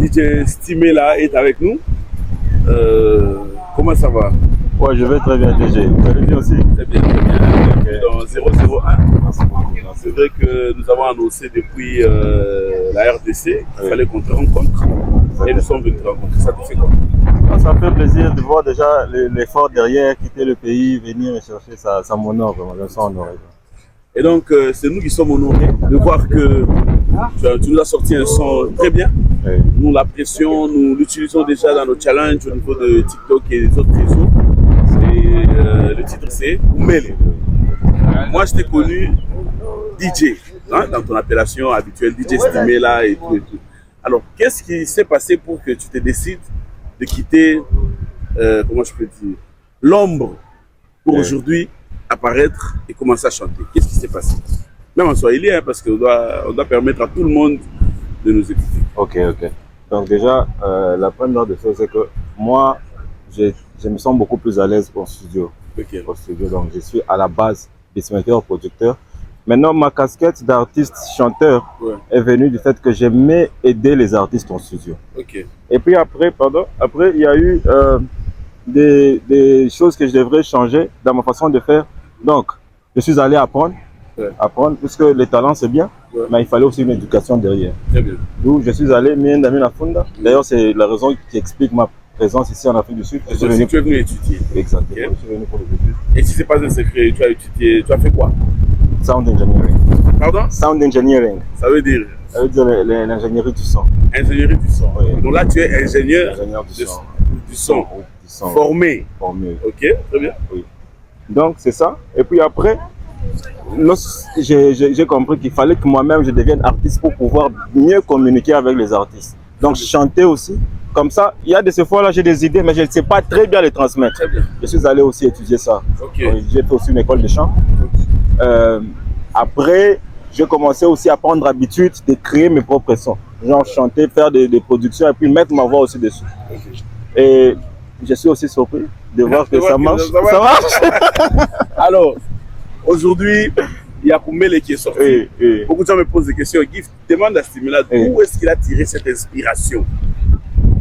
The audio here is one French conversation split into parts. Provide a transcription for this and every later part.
DJ Stimé là est avec nous. Comment ça va? Ouais, je vais très bien, DG. Vous allez bien aussi? Très bien, très bien. Okay. Dans 001. C'est vrai que nous avons annoncé depuis la RDC qu'il fallait qu'on te rencontre. Et nous sommes venus te rencontrer. Ça te fait quoi? Ça fait plaisir de voir déjà l'effort derrière, quitter le pays, venir me chercher, ça m'honore vraiment, je me sens honoré. Et donc, c'est nous qui sommes honorés de voir que tu nous as sorti un son très bien. Oui. Nous l'apprécions, nous l'utilisons déjà dans nos challenges au niveau de TikTok et des autres réseaux. Le titre c'est Oumele. Moi, je t'ai connu DJ, hein, dans ton appellation habituelle, DJ Stimé là et tout et tout. Alors, qu'est-ce qui s'est passé pour que tu te décides de quitter, comment je peux dire, l'ombre pour aujourd'hui apparaître et commencer à chanter? Qu'est-ce qui s'est passé? Même en swahili, hein, parce qu'on doit permettre à tout le monde de nous écouter. Ok. Donc déjà, la première des choses, c'est que moi, je me sens beaucoup plus à l'aise au studio. Okay. Au studio. Donc je suis à la base beatmaker, producteur. Maintenant, ma casquette d'artiste chanteur est venue du fait que j'aimais aider les artistes en studio. Okay. Et puis après, il y a eu des choses que je devrais changer dans ma façon de faire. Donc, je suis allé apprendre, puisque le talent c'est bien, mais il fallait aussi une éducation derrière. Très bien. Donc, je suis allé à Funda. D'ailleurs, c'est la raison qui explique ma présence ici en Afrique du Sud. Tu es venu étudier. Exactement. Okay. Je suis venu pour les études. Et si c'est pas un secret, tu as étudié, tu as fait quoi? Sound engineering. Pardon? Sound engineering. Ça veut dire? Ça veut dire l'ingénierie du son. Ingénierie du son. Oui. Donc là, tu es ingénieur du son. son. Formé. Ok, très bien. Oui. Donc c'est ça. Et puis après, j'ai compris qu'il fallait que moi-même je devienne artiste pour pouvoir mieux communiquer avec les artistes. Donc chanter aussi. Comme ça, il y a de ces fois-là, j'ai des idées, mais je ne sais pas très bien les transmettre. Très bien. Je suis allé aussi étudier ça. Okay. J'ai fait aussi une école de chant. Après, j'ai commencé aussi à prendre l'habitude de créer mes propres sons. Genre chanter, faire des productions et puis mettre ma voix aussi dessus. Et je suis aussi surpris de voir que ça marche. Ça marche. Alors, aujourd'hui, il y a Oumele qui est sorti. Beaucoup de gens me posent des questions. Guy demande à Stimé d'où est-ce qu'il a tiré cette inspiration?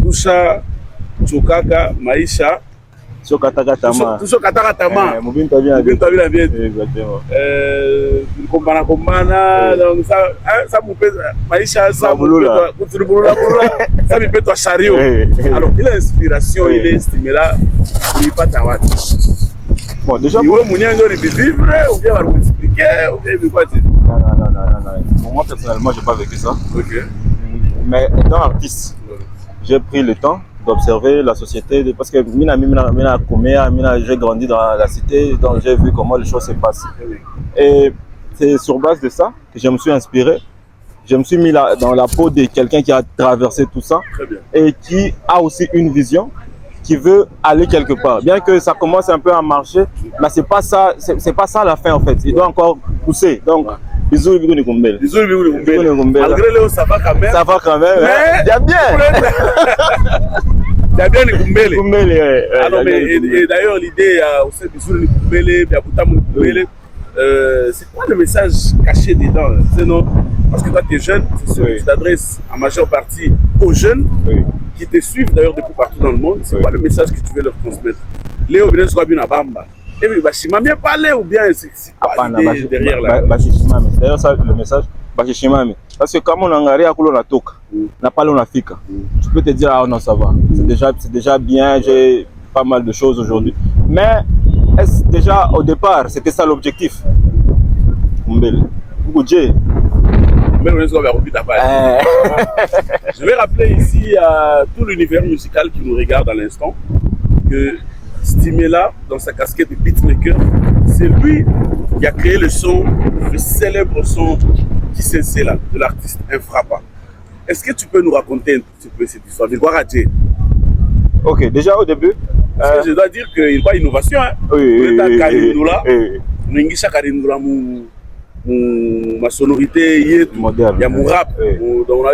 Tusha, Chokaka, Maïcha. Chokataka Tama. Tushokataka Tama. Mubinta bien. Exactement. Kombana, donc ça me peut Maïcha, ça me ça me peut toi chariot. Alors, il a inspiration, il est Stimé là, il n'est pas tawati. Bon, déjà, il veut vivre, ou bien va vous expliquer, ou bien quoi dire? Non. Moi, personnellement, je n'ai pas vécu ça. Ok. Mais étant artiste, j'ai pris le temps d'observer la société, parce que j'ai grandi dans la cité, donc j'ai vu comment les choses se passent. Et c'est sur base de ça que je me suis inspiré. Je me suis mis dans la peau de quelqu'un qui a traversé tout ça et qui a aussi une vision, qui veut aller quelque part. Bien que ça commence un peu à marcher, mais c'est pas ça la fin en fait. Il doit encore pousser. Donc, bisous les Gumbel. Malgré Léo, ça va quand même. Ça va quand même. Il y a bien. Il y a bien les Gumbele. Alors, et d'ailleurs, l'idée, c'est bisous les Gumbele, Biaboutam les Gumbele. C'est quoi le message caché dedans? Non, parce que toi, tu es jeune, c'est sûr que tu t'adresses en majeure partie aux jeunes qui te suivent d'ailleurs depuis partout dans le monde. C'est quoi le message que tu veux leur transmettre? Léo, bien sûr, bien à Bamba. Et bien, Bachima, bien parler ou bien c'est quoi l'idée derrière là? D'ailleurs, ça, le message, Bachimami. Parce que comme on a engagé à Koulon Toka, n'a pas l'Onafika, tu peux te dire, ah non, ça va. C'est déjà bien, j'ai pas mal de choses aujourd'hui. Mais déjà au départ, c'était ça l'objectif. Je vais rappeler ici à tout l'univers musical qui nous regarde à l'instant que Stimé là, dans sa casquette de beatmaker, c'est lui qui a créé le célèbre son qui c'est là, de l'artiste Infrapa. Est-ce que tu peux nous raconter un petit peu cette histoire de Guaradje? Ok, déjà au début. Parce que je dois dire qu'il y a une innovation. Hein? Oui. Ma sonorité, il y a mon rap. Donc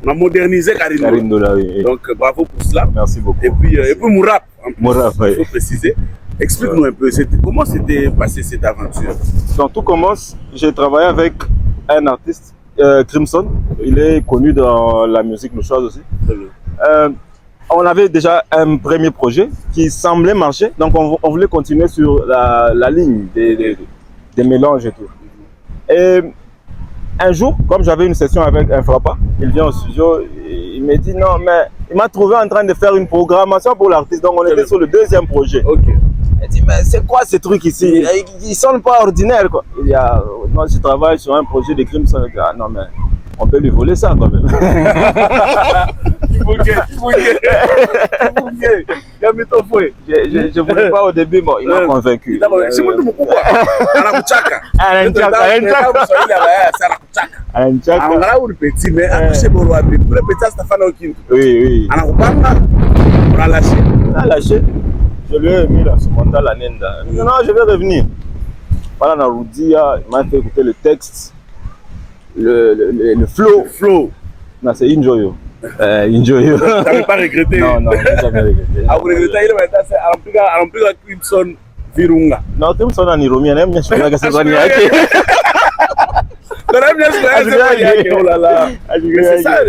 on a modernisé Karindoula. Donc bravo pour cela. Merci beaucoup. Et puis mon rap. Mon rap, il faut préciser. Explique-nous un peu, comment s'était passée cette aventure? Donc tout commence, j'ai travaillé avec un artiste Crimson. Il est connu dans la musique louchoise aussi. On avait déjà un premier projet qui semblait marcher, donc on voulait continuer sur la ligne des mélanges et tout. Et un jour, comme j'avais une session avec un frappa, il vient au studio, il me dit non, mais il m'a trouvé en train de faire une programmation pour l'artiste, donc on était sur le deuxième projet. Il dit mais c'est quoi ce truc ici? Ils sonnent pas ordinaires quoi. Il dit ah, moi je travaille sur un projet de Crimson. Ah non mais on peut lui voler ça quand même. Je voulais pas au début, mais il m'a convaincu. Oui. On a lâché. Je lui ai mis la Sumonta la Nenda. Il dit non, je vais revenir. Voilà, Naroudia, il m'a fait écouter le texte, le flow. Non, c'est Injoyo. Injoyo. Tu n'avais pas regretté? Non, j'ai jamais regretté. Ah, vous regrettez, il va être Crimson Virunga. Non, Crimson en Iromi, on aime bien ce que c'est pas. Oh là là.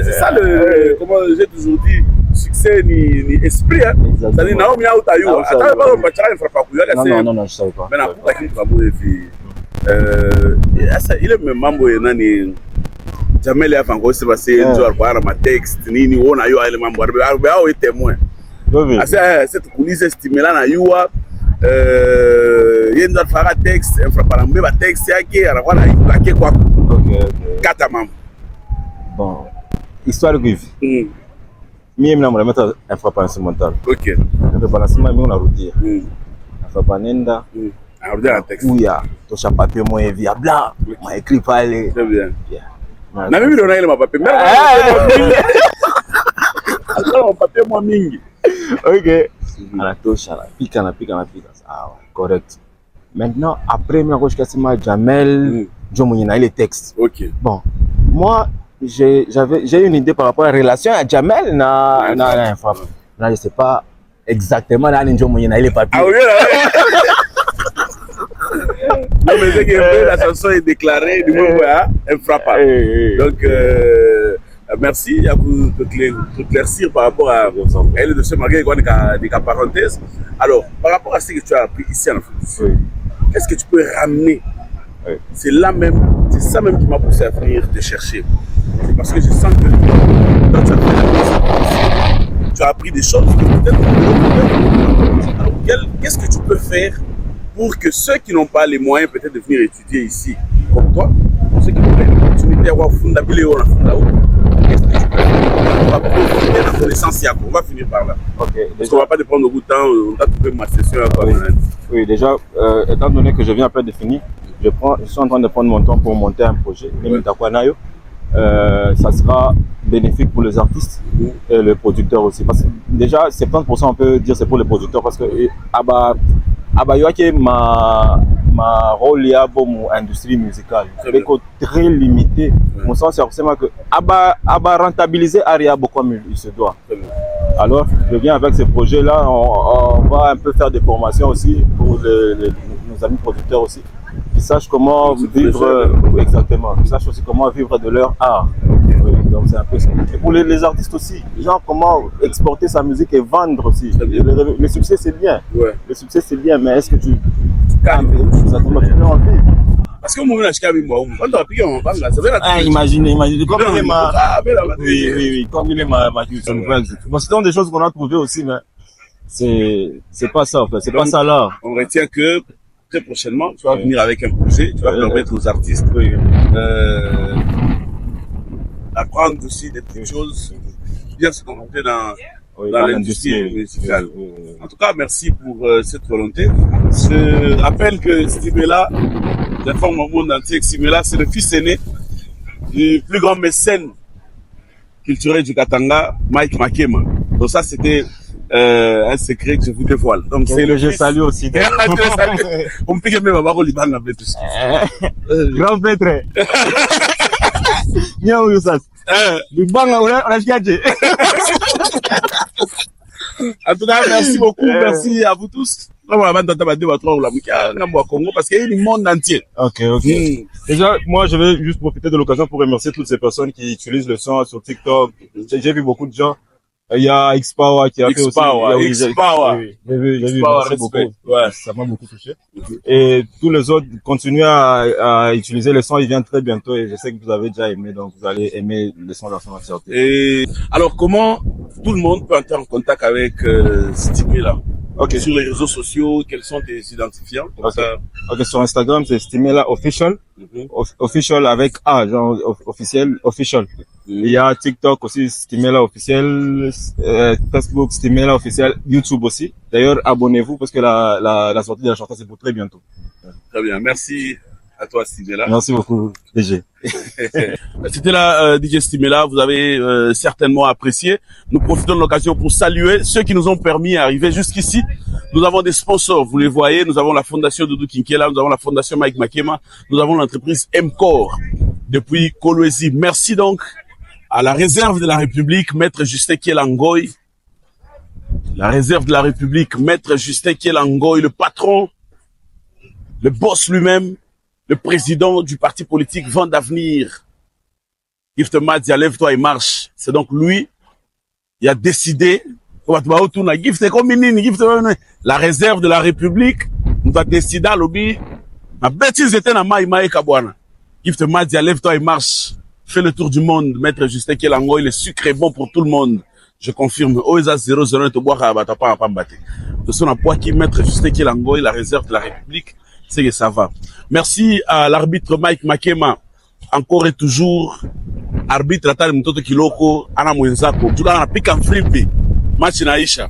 C'est ça le, comment j'ai toujours dit, succès ni esprit. C'est-à-dire, Naomi a eu non, je savais pas. Il est même membre de Jamel a fait c'est passé un texte ni on a eu un membre a été témoin. Cette coulisse estimée là na yua yenda fara texte un frappé ba texte yake anakuwa na kwa kata mambo. Bon, histoire vive. Mimi na mettre un frappé instrumental. OK. Le balancement mimi on a routier. Frappé nenda. Un texte. Ouya, tosha papier moi viable. M'a écrit pale. Très bien. Na mimi ndo naile mapape. Alors papier moi mingi. OK. Anatosha, anapika. Ah, correct. Maintenant, après, je suis Jamel, je suis les textes. OK. Bon, moi, j'ai une idée par rapport à la relation à Jamel. Là, je ne sais pas exactement là, je suis les papiers. Ah oui, non, mais c'est que la chanson est déclarée du moment où elle frappe. Donc, merci à vous de éclaircir par rapport à elle de ce malgré des parenthèses. Alors, par rapport à ce que tu as appris ici en France, qu'est-ce que tu peux ramener? C'est ça même qui m'a poussé à venir te chercher. C'est parce que je sens que quand tu as fait la musique, tu as appris des choses que peut-être. Alors, qu'est-ce que tu peux faire pour que ceux qui n'ont pas les moyens peut-être de venir étudier ici, comme toi, ceux qui n'ont pas l'opportunité d'avoir fondabilité ou qu'est-ce que tu peux faire pour approfondir la connaissance Yako? On va finir par là. Parce qu'on ne va pas prendre beaucoup de temps, on a trouvé ma session à toi. Oui, déjà, étant donné que je viens à peine de finir, je suis en train de prendre mon temps pour monter un projet. Ça sera bénéfique pour les artistes et les producteurs aussi. Parce que déjà, 70% on peut dire c'est pour les producteurs parce que ma rôle est à l'industrie musicale. C'est très limité. Mon sens c'est forcément que rentabiliser Aria beaucoup comme il se doit. Alors, je viens avec ce projet-là. On va un peu faire des formations aussi pour nos amis producteurs aussi. Qui sachent comment vivre exactement. Qui sachent aussi comment vivre de leur art. Donc c'est un peu ça. Et pour les artistes aussi, genre comment exporter sa musique et vendre aussi. Le succès c'est bien. Le succès c'est bien, mais est-ce que tu exactement tu peux en vivre? Parce que moi je imaginez comme il est ma comme il est ma bon, c'est donc des choses qu'on a trouvées aussi, mais c'est pas ça en fait, c'est pas ça là. On retient que très prochainement tu vas venir avec un projet, tu vas permettre aux artistes d'apprendre aussi des petites choses, bien se confronter dans l'industrie musicale. En tout cas, merci pour cette volonté. Je rappelle que Stimela, j'informe au monde entier que Stimela, c'est le fils aîné du plus grand mécène culturel du Katanga, Mike Makema. Donc ça, c'était un secret que je vous dévoile. Donc c'est le je salue aussi. On me pique même à Baro Liban avec tout ça. Grand maître. Bien où ça. Liban on a gagné. En tout cas, merci beaucoup, merci à vous tous. Congo parce qu'il y a du monde entier. Ok. Déjà, moi, je vais juste profiter de l'occasion pour remercier toutes ces personnes qui utilisent le son sur TikTok. J'ai vu beaucoup de gens. Il y a X-Power qui a fait aussi. X-Power. J'ai vu, merci beaucoup. Ouais, ça m'a beaucoup touché. Et tous les autres, continuez à utiliser le son, il vient très bientôt et je sais que vous avez déjà aimé, donc vous allez aimer le son d'Ensemble Fierté. Et alors, comment tout le monde peut entrer en contact avec Stimela? Ok. Sur les réseaux sociaux, quels sont tes identifiants? Ok, sur Instagram, c'est Stimela Official. Official avec A, genre officiel, official. Il y a TikTok aussi, Stimela Officiel, Facebook, Stimela Officiel, YouTube aussi. D'ailleurs, abonnez-vous parce que la sortie de la chanson, c'est pour très bientôt. Très bien, merci à toi Stimela. Merci beaucoup, DG. C'était là DJ Stimela, vous avez certainement apprécié. Nous profitons de l'occasion pour saluer ceux qui nous ont permis d'arriver jusqu'ici. Nous avons des sponsors, vous les voyez, nous avons la fondation Doudou Kinkela, nous avons la fondation Mike Makema, nous avons l'entreprise MCOR depuis Kolwezi. Merci donc à la réserve de la République, Maître Justin Kielangoy. La réserve de la République, Maître Justin Kielangoy, le patron, le boss lui-même, le président du parti politique Vent d'Avenir. Gift Madia, lève-toi et marche. C'est donc lui, il a décidé, la réserve de la République, nous a décidé à l'objet, ma bêtise était dans Maïmaï Kabouana. Gift Madia, lève-toi et marche. Fais le tour du monde, Maître Justin Kielangoy, le sucre est bon pour tout le monde. Je confirme. Oesa 001 te boire à batapa à pambate. De son appui qui Maître Justin Kielangoy, la réserve de la République, c'est que ça va. Merci à l'arbitre Mike Makema, encore et toujours. Arbitre Atali Mtoto Kiloko, Ana Mwenzako. Tu l'as piqué en frimbi, match naisha.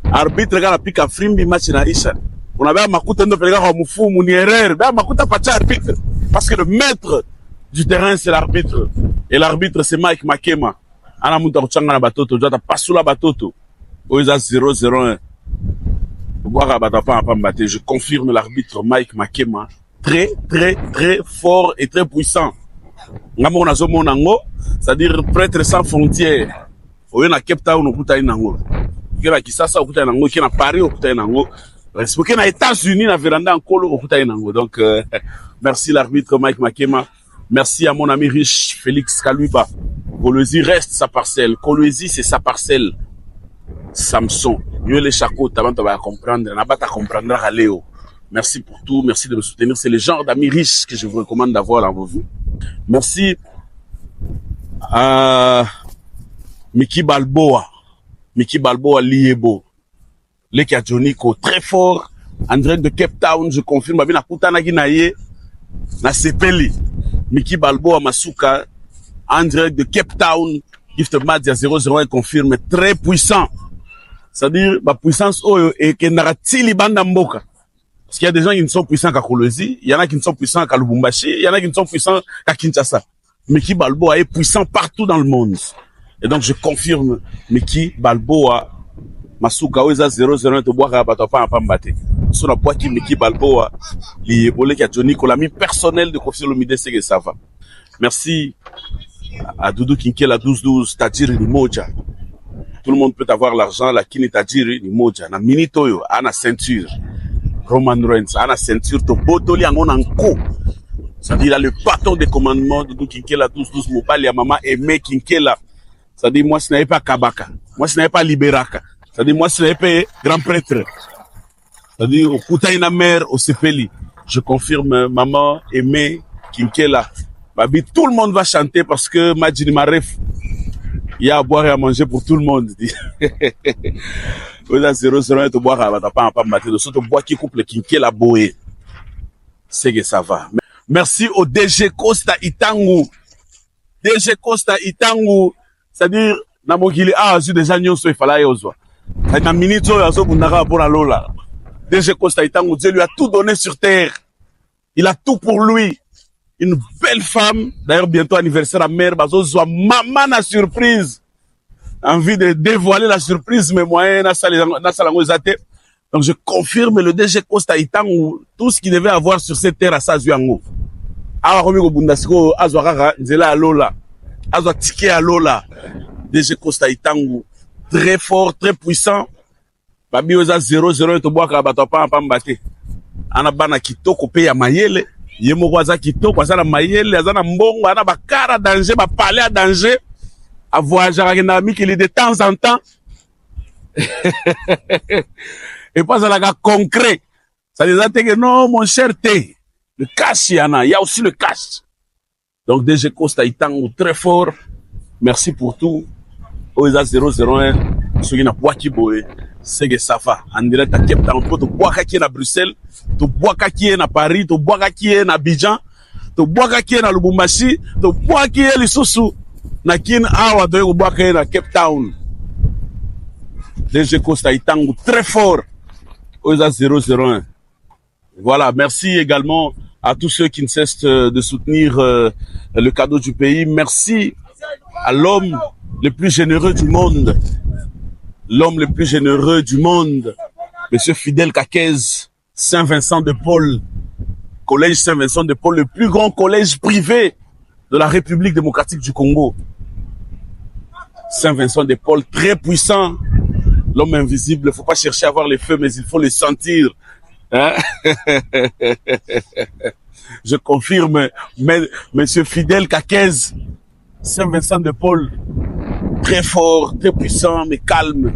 Arbitre gana piqué en frimbi, match naisha. On avait un makuta ndo pelega kwa mufu, munierere. Ben makuta pacha arbitre. Parce que le maître du terrain, c'est l'arbitre. Et l'arbitre, c'est Mike Makema. Ana muta kuchanga na batoto, jata pasula batoto. Oeza 001. Je confirme l'arbitre Mike Makema. Très, très, très fort et très puissant. C'est-à-dire prêtre sans frontières. Oyo na Cape Town okuta inango. Kena Kisasa okuta inango, kena Paris okuta inango. Respecté na États-Unis na véranda encore okuta inango. Donc merci l'arbitre Mike Makema. Merci à mon ami riche Félix Kaluba. Kolwezi reste sa parcelle. Kolwezi c'est sa parcelle. Samson. Yo les chacos, t'as va comprendre. N'a pas à comprendre à Léo. Merci pour tout. Merci de me soutenir. C'est le genre d'amis riches que je vous recommande d'avoir dans vos vies. Merci à Mickey Balboa. Mickey Balboa Liebo. Leki Adjoniko. Très fort. En direct de Cape Town, je confirme. Babi na kutana ginaye. Na sepeli. Mickey Balboa Masuka. En direct de Cape Town. Gift Madia 001 confirme. Très puissant. C'est-à-dire, ma puissance, et que Naratili Banda Mboka. Parce qu'il y a des gens qui ne sont puissants qu'à Kolwezi, il y en a qui ne sont puissants qu'à Lubumbashi, il y en a qui ne sont puissants qu'à Kinshasa. Mickey Balboa est puissant partout dans le monde. Et donc, je confirme, Mickey Balboa, Masuka, Oeza 001, te boire à Batapa, à Pambate. Sur la boîte qui Mickey Balboa, les bolés qui a Johnny, l'ami personnel de Kofi Olomide, c'est que ça va. Merci à Doudou Kinkela 1212, Tadjiri Limoja. Tout le monde peut avoir l'argent, la Kini Tadjiri Limoja. Na minitoyo, ana ceinture. Roman Reigns, ana ceinture, to botoli angon anko. C'est-à-dire, le bâton de commandement de Doudou Kinkela 1212, Mopali à maman aimé Kinkela. C'est-à-dire, moi, ce n'est pas Kabaka. Moi, ce n'est pas Liberaka. C'est-à-dire, moi, ce n'est pas grand prêtre. C'est-à-dire, au Koutaïna mère, au Sepeli. Je confirme, maman aimé Kinkela. Babi, tout le monde va chanter parce que Majini Maref, il y a à boire et à manger pour tout le monde. Vous avez 001 te boire à pas mater de ce bois qui coupe le Kinkela boé. C'est que ça va. Merci au DG Costa Itangu. DG Costa Itangu. C'est-à-dire, na mokili a azu des agneaux so ifala yozwa. Na minito yazo bundaka pour la lola. DG Costa Itangu, Dieu lui a tout donné sur terre. Il a tout pour lui. Une belle femme, d'ailleurs bientôt anniversaire à mère, bazo zwa maman na surprise. Envie de dévoiler la surprise, mais moyen na salango zate. Donc je confirme le DG Costa Itangu, tout ce qu'il devait avoir sur cette terre à Sazuango. Awa komi ko bundasiko azwa kaka nzela alola. Azwa tike alola. DG Costa Itangu, très fort, très puissant. babi oza 0-0 to boaka bato pa mbate ana bana kitoko pe ya mayele ye moko aza kitoko aza na mayele aza na mbongo ana bakara danger ba palais à danger a voyager na mikili de temps en temps et pas à la concret ça les a dit que non mon cher T le cash il y a aussi le cash donc DG Costa Itango très fort merci pour tout oza 001 ceux qui n'a pas qui boé c'est que ça va en direct à Cape Town to boaka qui est à Bruxelles to boaka qui est à Paris to boaka qui est à Abidjan to boaka qui est à Lubumbashi to boaka qui est Lisusu na kin awa to boaka à Cape Town DG Costa Itango très fort oza 001 voilà merci également à tous ceux qui ne cessent de soutenir le cadeau du pays merci à l'homme le plus généreux du monde, l'homme le plus généreux du monde, Monsieur Fidel Kaquez, Saint-Vincent de Paul, collège Saint-Vincent de Paul, le plus grand collège privé de la République démocratique du Congo. Saint-Vincent de Paul, très puissant, l'homme invisible, il ne faut pas chercher à voir les feux, mais il faut les sentir. Hein? Je confirme, Monsieur Fidel Kaquez, Saint-Vincent de Paul, très fort, très puissant, mais calme.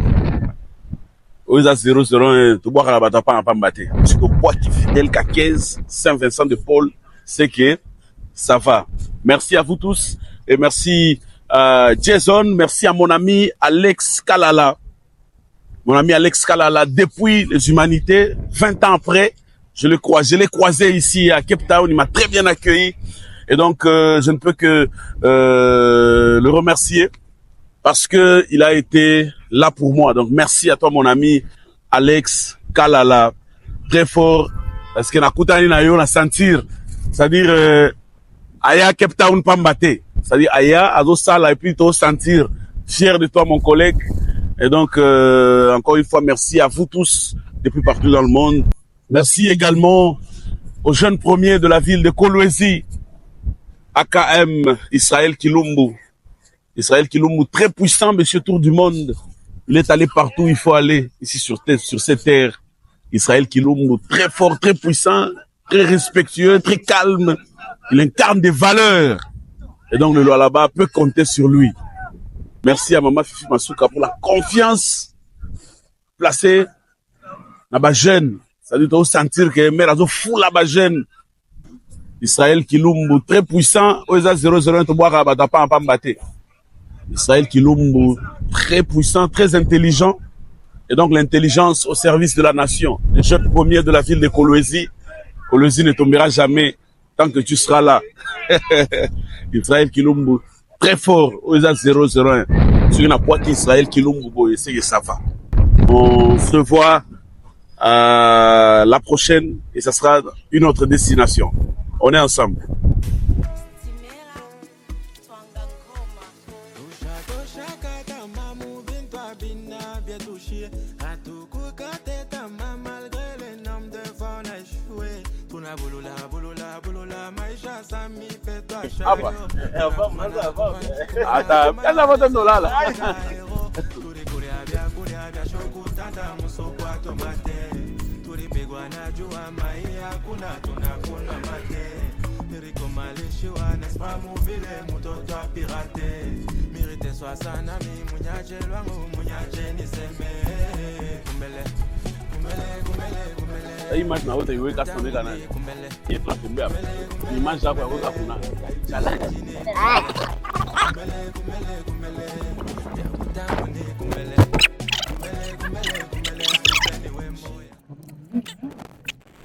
Oza 001, tu bois la bataille pas en battre. Si tu bois qui Fidel Kaquez, Saint-Vincent de Paul, c'est que ça va. Merci à vous tous et merci Jason, merci à mon ami Alex Kalala. Mon ami Alex Kalala, depuis les humanités, 20 ans après, je l'ai croisé ici à Cape Town, il m'a très bien accueilli. Et donc, je ne peux que le remercier parce que il a été là pour moi. Donc, merci à toi, mon ami Alex Kalala, très fort. Parce que nakutani na yo na sentir, c'est-à-dire aya Cape Town pambate, c'est-à-dire aya azo sala et puis to sentir. Fier de toi, mon collègue. Et donc, encore une fois, merci à vous tous depuis partout dans le monde. Merci également aux jeunes premiers de la ville de Kolwezi. AKM, Israël Kilumbu. Israël Kilumbu, très puissant, monsieur Tour du monde. Il est allé partout où il faut aller, ici sur cette terre. Israël Kilumbu, très fort, très puissant, très respectueux, très calme. Il incarne des valeurs. Et donc, le Lualaba peut compter sur lui. Merci à Maman Fifi Masuka pour la confiance placée dans ma jeune. Ça doit sentir que mère a fou la jeune. Israël Kilumbu, très puissant. Oza 001 to boire à pas en battre. Israël Kilumbu, très puissant, très intelligent. Et donc l'intelligence au service de la nation. Le jeune premier de la ville de Kolwezi. Kolwezi ne tombera jamais tant que tu seras là. Israël Kilumbu, très fort. Oza 001. Sur une appointe Israël Kilumbu, c'est que ça va. On se voit la prochaine et ça sera une autre destination. On est ensemble. Image na wote iweka soneka nani ye tunakumbea hapa image yako ya kuweka kuna challenge